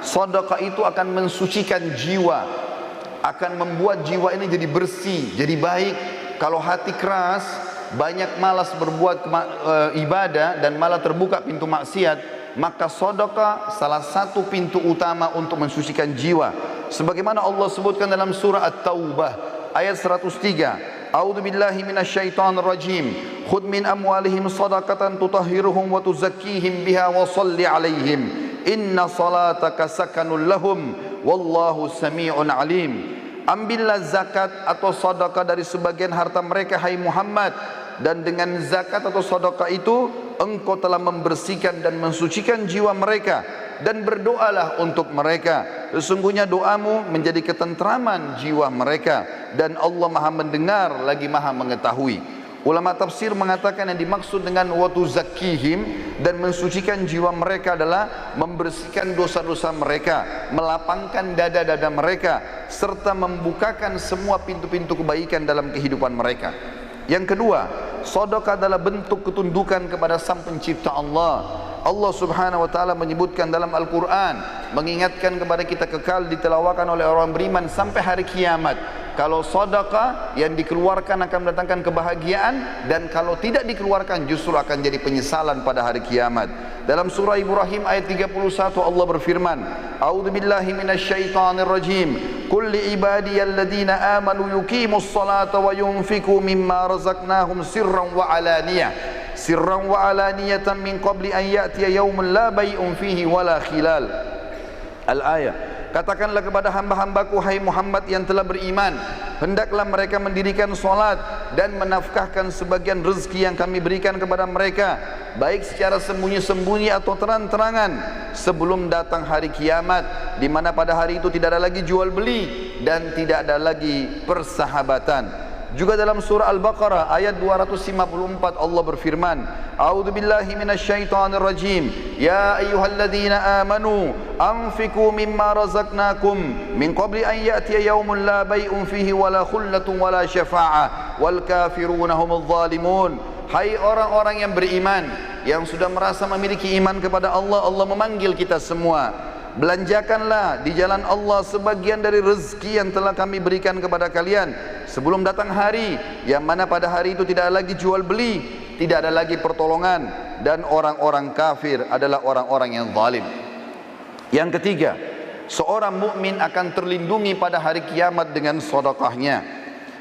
sedekah itu akan mensucikan jiwa, akan membuat jiwa ini jadi bersih, jadi baik. Kalau hati keras, banyak malas berbuat ibadah dan malah terbuka pintu maksiat, maka sedekah salah satu pintu utama untuk mensucikan jiwa. Sebagaimana Allah sebutkan dalam surah At-Taubah ayat 103, A'udzu billahi minasyaitonir rajim. Khudh min amwalihim shadaqatan tutahhiruhum wa tuzakkihim biha wa shalli 'alaihim. Inna salataka sakanul lahum wallahu sami'un 'alim. Ambillah zakat atau sedekah dari sebagian harta mereka, hai Muhammad, dan dengan zakat atau sedekah itu engkau telah membersihkan dan mensucikan jiwa mereka, dan berdoalah untuk mereka. Sesungguhnya doamu menjadi ketentraman jiwa mereka, dan Allah Maha mendengar lagi Maha mengetahui. Ulama tafsir mengatakan yang dimaksud dengan watu zakihim dan mensucikan jiwa mereka adalah membersihkan dosa-dosa mereka, melapangkan dada-dada mereka, serta membukakan semua pintu-pintu kebaikan dalam kehidupan mereka. Yang kedua, sedekah adalah bentuk ketundukan kepada Sang Pencipta Allah. Allah Subhanahu wa taala menyebutkan dalam Al-Qur'an, mengingatkan kepada kita kekal ditelawakan oleh orang beriman sampai hari kiamat. Kalau sedekah yang dikeluarkan akan mendatangkan kebahagiaan, dan kalau tidak dikeluarkan justru akan jadi penyesalan pada hari kiamat. Dalam surah Ibrahim ayat 31 Allah berfirman, A'udzu billahi minasyaitonir rajim. Qul li ibadiyalladzina amanu yuqimus salata wa yunfiqu mimma razaqnahum sirran wa alaniyatan min qabli an ya'tiya yaumun la bay'un fihi wala khilal. Al-ayah. Katakanlah kepada hamba-hambaku, hai Muhammad yang telah beriman, hendaklah mereka mendirikan solat dan menafkahkan sebagian rezeki yang kami berikan kepada mereka, baik secara sembunyi-sembunyi atau terang-terangan, sebelum datang hari kiamat, di mana pada hari itu tidak ada lagi jual beli dan tidak ada lagi persahabatan. Juga dalam surah Al-Baqarah ayat 254 Allah berfirman, A'udzu billahi minasyaitonir rajim. Ya ayyuhalladzina amanu anfiqu mimma razaqnakum min qabli an ya'tiya yaumun la bay'un fihi wala khullatun wala syafa'ah wal kafiruna humudz zalimun. Hai orang-orang yang beriman, yang sudah merasa memiliki iman kepada Allah, Allah memanggil kita semua. Belanjakanlah di jalan Allah sebagian dari rezeki yang telah kami berikan kepada kalian sebelum datang hari yang mana pada hari itu tidak ada lagi jual beli, tidak ada lagi pertolongan, dan orang-orang kafir adalah orang-orang yang zalim. Yang ketiga, seorang mukmin akan terlindungi pada hari kiamat dengan sedekahnya.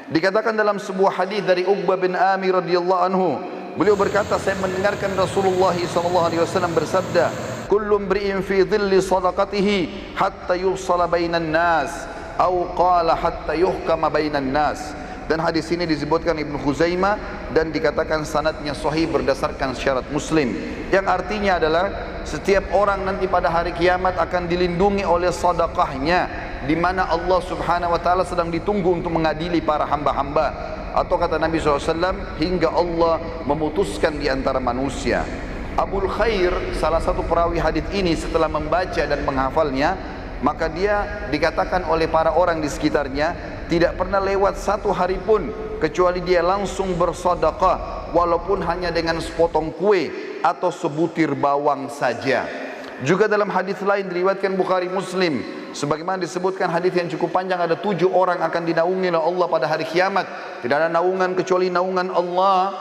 Dikatakan dalam sebuah hadis dari Uqbah bin Amir radhiyallahu anhu, beliau berkata, saya mendengarkan Rasulullah SAW bersabda, kullu imri'in fi dhilli sadaqatihi hatta yufsala bainan nas atau qala hatta yuhkama bainan nas. Dan hadis ini disebutkan Ibnu Khuzaimah dan dikatakan sanadnya sahih berdasarkan syarat Muslim, yang artinya adalah setiap orang nanti pada hari kiamat akan dilindungi oleh sedekahnya, di mana Allah Subhanahu wa taala sedang ditunggu untuk mengadili para hamba-hamba, atau kata Nabi SAW, hingga Allah memutuskan di antara manusia. Abul Khair, salah satu perawi hadis ini, setelah membaca dan menghafalnya, maka dia dikatakan oleh para orang di sekitarnya tidak pernah lewat satu hari pun kecuali dia langsung bersedekah, walaupun hanya dengan sepotong kue atau sebutir bawang saja. Juga dalam hadis lain diriwayatkan Bukhari Muslim, sebagaimana disebutkan hadis yang cukup panjang, ada 7 orang akan dinaungi oleh Allah pada hari kiamat. Tidak ada naungan kecuali naungan Allah.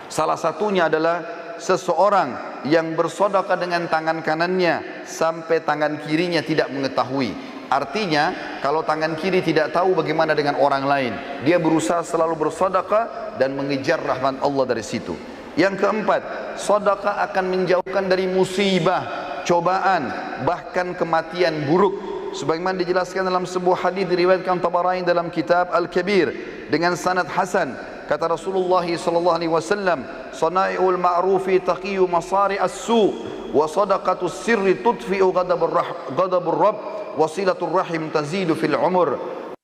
Salah satunya adalah seseorang yang bersedekah dengan tangan kanannya sampai tangan kirinya tidak mengetahui. Artinya kalau tangan kiri tidak tahu, bagaimana dengan orang lain? Dia berusaha selalu bersedekah dan mengejar rahmat Allah dari situ. Yang keempat, sedekah akan menjauhkan dari musibah, cobaan, bahkan kematian buruk. Sebagaimana dijelaskan dalam sebuah hadis diriwayatkan Tabarani dalam kitab Al-Kabir dengan sanad hasan. Kata Rasulullah sallallahu alaihi wasallam, "Sana'iul ma'rufi taqiyu masari as-su' wa sadaqatus sirri tudfi'u ghadabur rabb wa silatur rahim tazidu fil umur."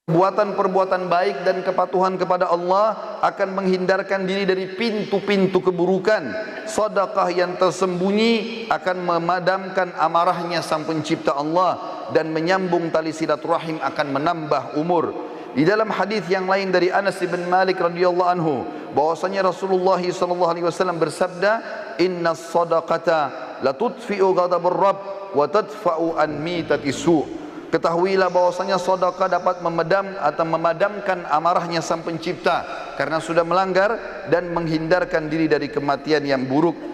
Perbuatan-perbuatan baik dan kepatuhan kepada Allah akan menghindarkan diri dari pintu-pintu keburukan. Sedekah yang tersembunyi akan memadamkan amarahnya Sang Pencipta Allah, dan menyambung tali silaturahim akan menambah umur. Di dalam hadis yang lain dari Anas bin Malik radhiyallahu anhu, bahwasanya Rasulullah sallallahu alaihi wasallam bersabda, "Innas sadaqata la tudfi'u ghadabur rabb wa tadfa'u an mitati su'. Ketahuilah bahwasanya sedekah dapat memedam atau memadamkan amarahnya Sang Pencipta karena sudah melanggar, dan menghindarkan diri dari kematian yang buruk.